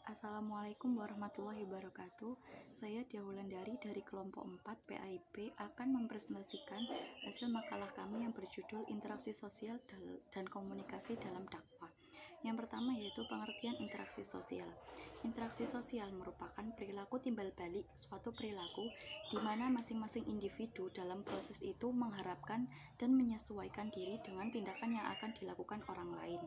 Assalamualaikum warahmatullahi wabarakatuh. Saya Dia Wulandari dari kelompok 4 PAIB akan mempresentasikan hasil makalah kami yang berjudul Interaksi Sosial dan Komunikasi dalam Dakwah. Yang pertama yaitu pengertian interaksi sosial. Interaksi sosial merupakan perilaku timbal balik suatu perilaku di mana masing-masing individu dalam proses itu mengharapkan dan menyesuaikan diri dengan tindakan yang akan dilakukan orang lain.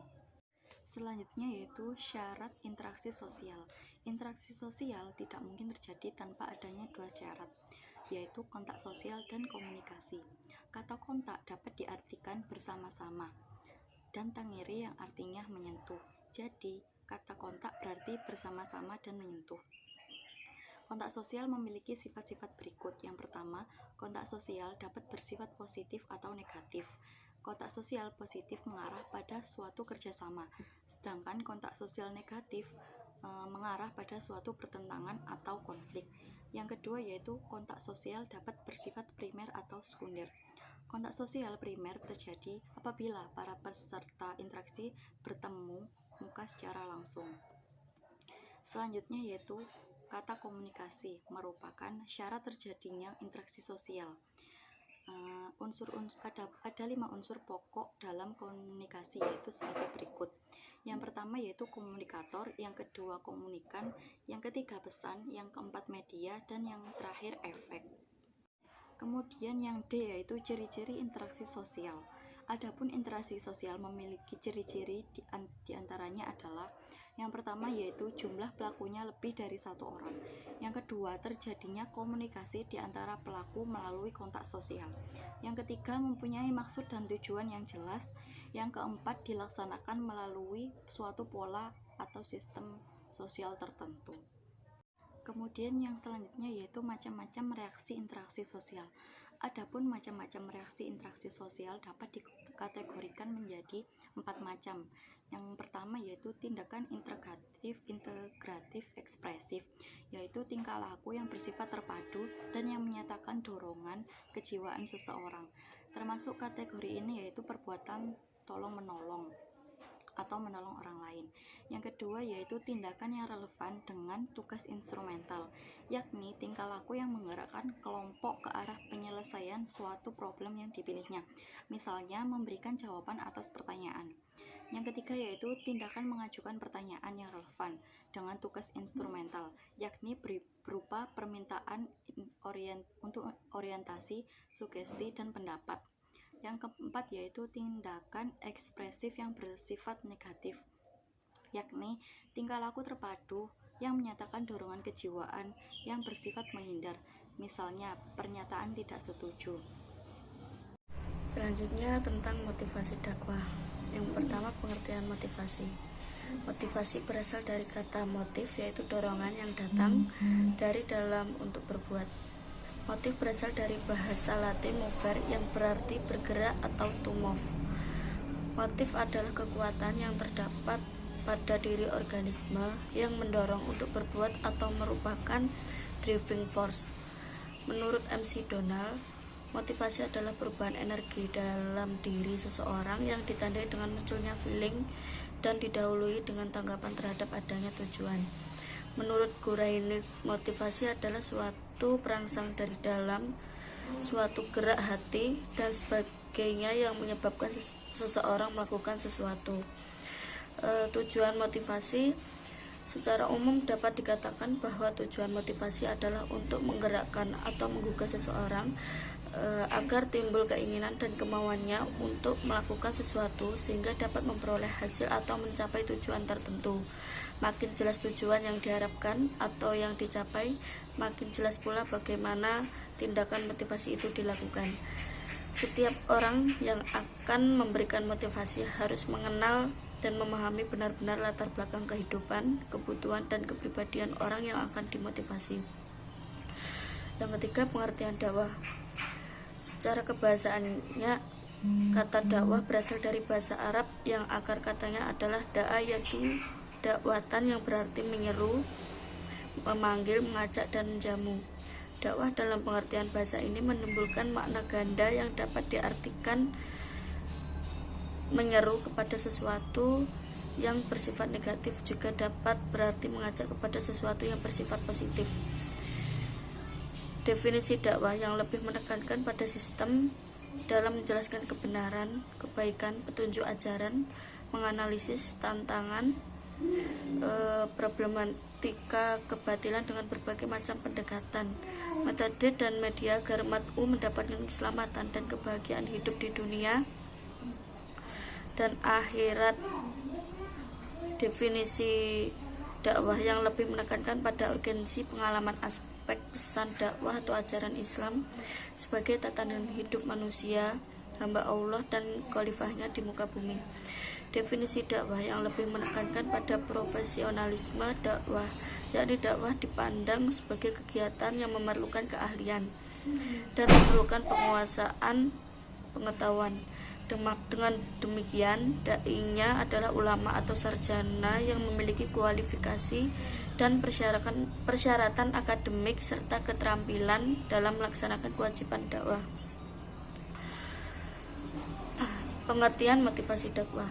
Selanjutnya yaitu syarat interaksi sosial. Interaksi sosial tidak mungkin terjadi tanpa adanya dua syarat, yaitu kontak sosial dan komunikasi. Kata kontak dapat diartikan bersama-sama dan tangere yang artinya menyentuh. Jadi, kata kontak berarti bersama-sama dan menyentuh. Kontak sosial memiliki sifat-sifat berikut. Yang pertama, kontak sosial dapat bersifat positif atau negatif. Kontak sosial positif mengarah pada suatu kerjasama, sedangkan kontak sosial negatif mengarah pada suatu pertentangan atau konflik. Yang kedua yaitu kontak sosial dapat bersifat primer atau sekunder. Kontak sosial primer terjadi apabila para peserta interaksi bertemu muka secara langsung. Selanjutnya yaitu kata komunikasi merupakan syarat terjadinya interaksi sosial. Ada 5 unsur pokok dalam komunikasi yaitu sebagai berikut. Yang pertama yaitu komunikator, yang kedua komunikan, yang ketiga pesan, yang keempat media, dan yang terakhir efek. Kemudian yang D yaitu ciri-ciri interaksi sosial. Adapun interaksi sosial memiliki ciri-ciri diantaranya adalah yang pertama yaitu jumlah pelakunya lebih dari satu orang. Yang kedua, terjadinya komunikasi di antara pelaku melalui kontak sosial. Yang ketiga, mempunyai maksud dan tujuan yang jelas. Yang keempat, dilaksanakan melalui suatu pola atau sistem sosial tertentu. Kemudian yang selanjutnya yaitu macam-macam reaksi interaksi sosial. Adapun macam-macam reaksi interaksi sosial dapat dikategorikan menjadi 4 macam. Yang pertama yaitu tindakan integratif ekspresif, yaitu tingkah laku yang bersifat terpadu dan yang menyatakan dorongan kejiwaan seseorang. Termasuk kategori ini yaitu perbuatan tolong-menolong atau menolong orang lain. Yang kedua yaitu tindakan yang relevan dengan tugas instrumental, yakni tingkah laku yang menggerakkan kelompok ke arah penyelesaian suatu problem yang dipilihnya, misalnya memberikan jawaban atas pertanyaan. Yang ketiga yaitu tindakan mengajukan pertanyaan yang relevan dengan tugas instrumental, yakni berupa permintaan untuk orientasi, sugesti, dan pendapat. Yang keempat yaitu tindakan ekspresif yang bersifat negatif, yakni tingkah laku terpadu yang menyatakan dorongan kejiwaan yang bersifat menghindar, misalnya pernyataan tidak setuju. Selanjutnya tentang motivasi dakwah. Yang pertama, pengertian motivasi. Motivasi berasal dari kata motif, yaitu dorongan yang datang dari dalam untuk berbuat. Motif berasal dari bahasa Latin mover yang berarti bergerak atau to move. Motif adalah kekuatan yang terdapat pada diri organisme yang mendorong untuk berbuat atau merupakan driving force. Menurut MC Donald, motivasi adalah perubahan energi dalam diri seseorang yang ditandai dengan munculnya feeling dan didahului dengan tanggapan terhadap adanya tujuan. Menurut Guraini, motivasi adalah suatu perangsang dari dalam, suatu gerak hati, dan sebagainya yang menyebabkan seseorang melakukan sesuatu. Tujuan motivasi secara umum dapat dikatakan bahwa tujuan motivasi adalah untuk menggerakkan atau menggugah seseorang agar timbul keinginan dan kemauannya untuk melakukan sesuatu sehingga dapat memperoleh hasil atau mencapai tujuan tertentu. Makin jelas tujuan yang diharapkan atau yang dicapai, makin jelas pula bagaimana tindakan motivasi itu dilakukan. Setiap orang yang akan memberikan motivasi harus mengenal dan memahami benar-benar latar belakang kehidupan, kebutuhan, dan kepribadian orang yang akan dimotivasi. Yang ketiga, pengertian dakwah. Secara kebahasaannya, kata dakwah berasal dari bahasa Arab yang akar katanya adalah da'a, yaitu dakwatan yang berarti menyeru, memanggil, mengajak, dan menjamu. Dakwah dalam pengertian bahasa ini menimbulkan makna ganda yang dapat diartikan menyeru kepada sesuatu yang bersifat negatif juga dapat berarti mengajak kepada sesuatu yang bersifat positif. Definisi dakwah yang lebih menekankan pada sistem dalam menjelaskan kebenaran, kebaikan, petunjuk ajaran, menganalisis tantangan, problematika kebatilan dengan berbagai macam pendekatan, metode dan media agar umat mendapatkan keselamatan dan kebahagiaan hidup di dunia dan akhirat. Definisi dakwah yang lebih menekankan pada urgensi pengalaman aspek pesan dakwah atau ajaran Islam sebagai tatanan hidup manusia, hamba Allah dan khalifahnya di muka bumi. Definisi dakwah yang lebih menekankan pada profesionalisme dakwah, yakni dakwah dipandang sebagai kegiatan yang memerlukan keahlian dan memerlukan penguasaan pengetahuan. Dengan demikian, dai-nya adalah ulama atau sarjana yang memiliki kualifikasi dan persyaratan akademik serta keterampilan dalam melaksanakan kewajiban dakwah. Pengertian motivasi dakwah.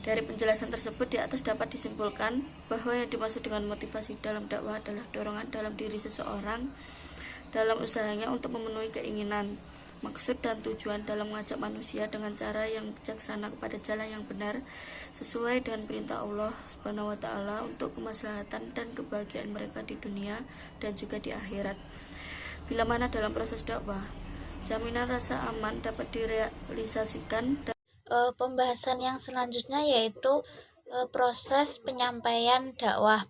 Dari penjelasan tersebut di atas dapat disimpulkan bahwa yang dimaksud dengan motivasi dalam dakwah adalah dorongan dalam diri seseorang dalam usahanya untuk memenuhi keinginan, maksud dan tujuan dalam mengajak manusia dengan cara yang bijaksana kepada jalan yang benar sesuai dengan perintah Allah Subhanahu wa taala untuk kemaslahatan dan kebahagiaan mereka di dunia dan juga di akhirat. Bila mana dalam proses dakwah, jaminan rasa aman dapat direalisasikan. Pembahasan yang selanjutnya yaitu proses penyampaian dakwah.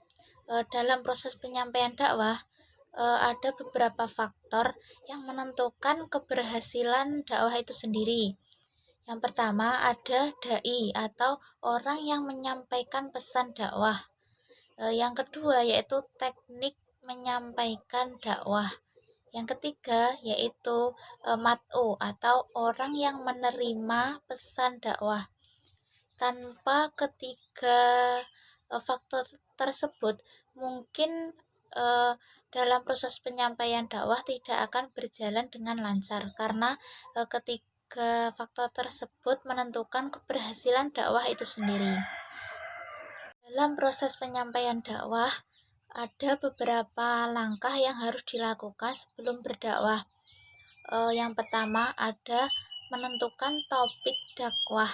Dalam proses penyampaian dakwah ada beberapa faktor yang menentukan keberhasilan dakwah itu sendiri. Yang pertama ada dai atau orang yang menyampaikan pesan dakwah. Yang kedua yaitu teknik menyampaikan dakwah. Yang ketiga yaitu mat'u atau orang yang menerima pesan dakwah. Tanpa ketiga faktor tersebut, mungkin dalam proses penyampaian dakwah tidak akan berjalan dengan lancar karena ketiga faktor tersebut menentukan keberhasilan dakwah itu sendiri. Dalam proses penyampaian dakwah ada beberapa langkah yang harus dilakukan sebelum berdakwah. Yang pertama ada menentukan topik dakwah.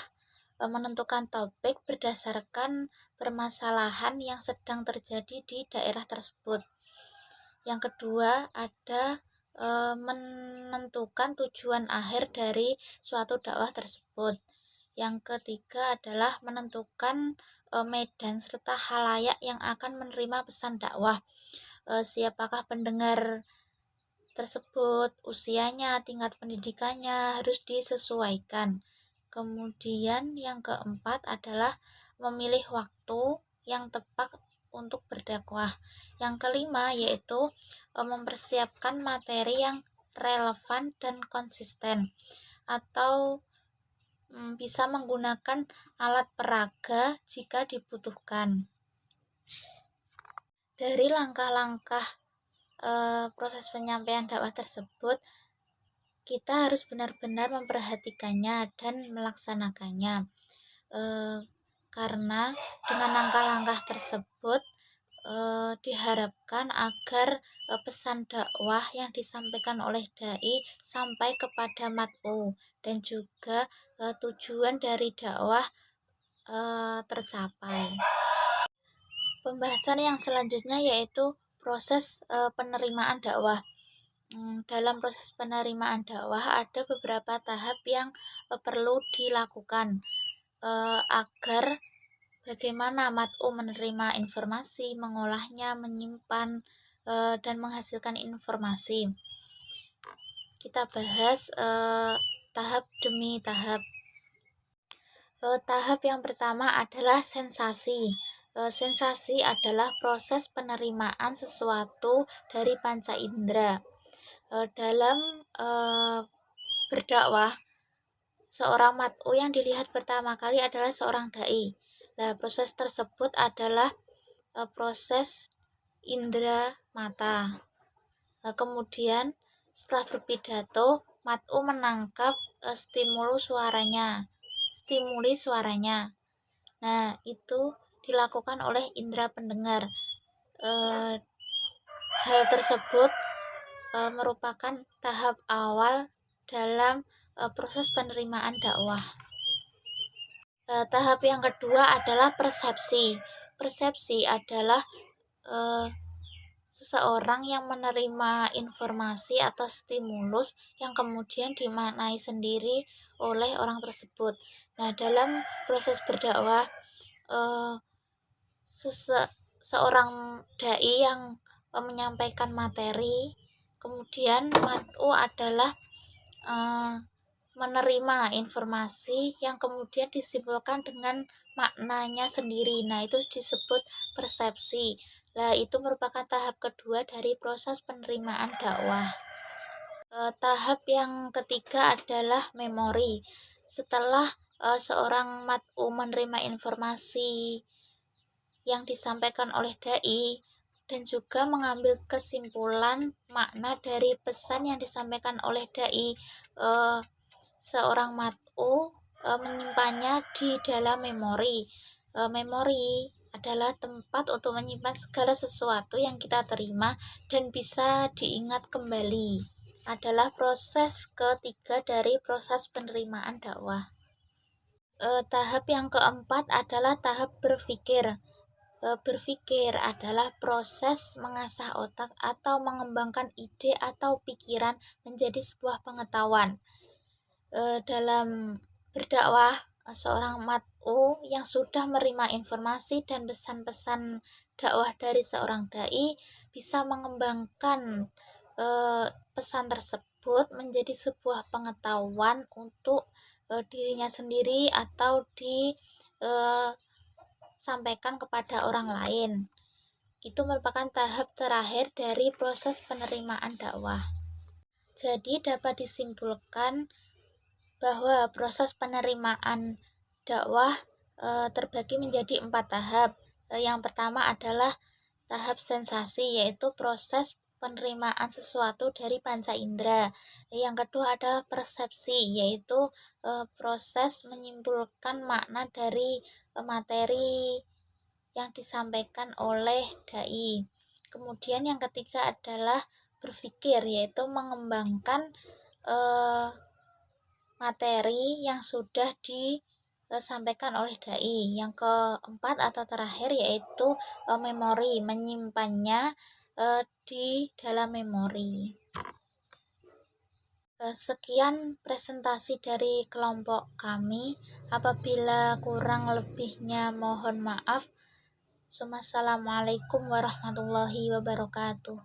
Menentukan topik berdasarkan permasalahan yang sedang terjadi di daerah tersebut. Yang kedua ada menentukan tujuan akhir dari suatu dakwah tersebut. Yang ketiga adalah menentukan medan serta khalayak yang akan menerima pesan dakwah. Siapakah pendengar tersebut, usianya, tingkat pendidikannya harus disesuaikan. Kemudian yang keempat adalah memilih waktu yang tepat untuk berdakwah. Yang kelima yaitu mempersiapkan materi yang relevan dan konsisten, atau bisa menggunakan alat peraga jika dibutuhkan. Dari langkah-langkah proses penyampaian dakwah tersebut, kita harus benar-benar memperhatikannya dan melaksanakannya, karena dengan langkah-langkah tersebut diharapkan agar pesan dakwah yang disampaikan oleh dai sampai kepada mat'u dan juga tujuan dari dakwah tercapai. Pembahasan yang selanjutnya yaitu proses penerimaan dakwah. Dalam proses penerimaan dakwah ada beberapa tahap yang perlu dilakukan agar bagaimana mat'u menerima informasi, mengolahnya, menyimpan dan menghasilkan informasi. Kita bahas tahap demi tahap. Tahap yang pertama adalah sensasi. Sensasi adalah proses penerimaan sesuatu dari panca indera. Dalam berdakwah, seorang mat'u yang dilihat pertama kali adalah seorang dai. Nah, proses tersebut adalah proses indera mata. Kemudian setelah berpidato, mat'u menangkap stimuli suaranya. Nah, itu dilakukan oleh indera pendengar. Eh, Hal tersebut merupakan tahap awal dalam proses penerimaan dakwah. Tahap yang kedua adalah persepsi. Persepsi adalah seseorang yang menerima informasi atau stimulus yang kemudian dimaknai sendiri oleh orang tersebut. Nah, dalam proses berdakwah, eh, seorang dai yang menyampaikan materi, kemudian mat'u adalah menerima informasi yang kemudian disimpulkan dengan maknanya sendiri. Nah, itu disebut persepsi. Nah, itu merupakan tahap kedua dari proses penerimaan dakwah. Tahap yang ketiga adalah memori. Setelah seorang mat'u menerima informasi yang disampaikan oleh dai dan juga mengambil kesimpulan makna dari pesan yang disampaikan oleh dai, seorang mat'u menyimpannya di dalam memori. Memori adalah tempat untuk menyimpan segala sesuatu yang kita terima dan bisa diingat kembali. Adalah proses ketiga dari proses penerimaan dakwah. Tahap yang keempat adalah tahap berpikir. Berpikir adalah proses mengasah otak atau mengembangkan ide atau pikiran menjadi sebuah pengetahuan. Dalam berdakwah, seorang mat'u yang sudah menerima informasi dan pesan-pesan dakwah dari seorang dai bisa mengembangkan pesan tersebut menjadi sebuah pengetahuan untuk dirinya sendiri atau disampaikan kepada orang lain. Itu merupakan tahap terakhir dari proses penerimaan dakwah. Jadi dapat disimpulkan bahwa proses penerimaan dakwah terbagi menjadi 4 tahap. Yang pertama adalah tahap sensasi, yaitu proses penerimaan sesuatu dari panca indera. Yang kedua adalah persepsi, yaitu proses menyimpulkan makna dari materi yang disampaikan oleh dai. Kemudian yang ketiga adalah berpikir, yaitu mengembangkan materi yang sudah disampaikan oleh dai. Yang keempat atau terakhir yaitu memori, menyimpannya di dalam memori. Sekian presentasi dari kelompok kami. Apabila kurang lebihnya mohon maaf. Assalamualaikum warahmatullahi wabarakatuh.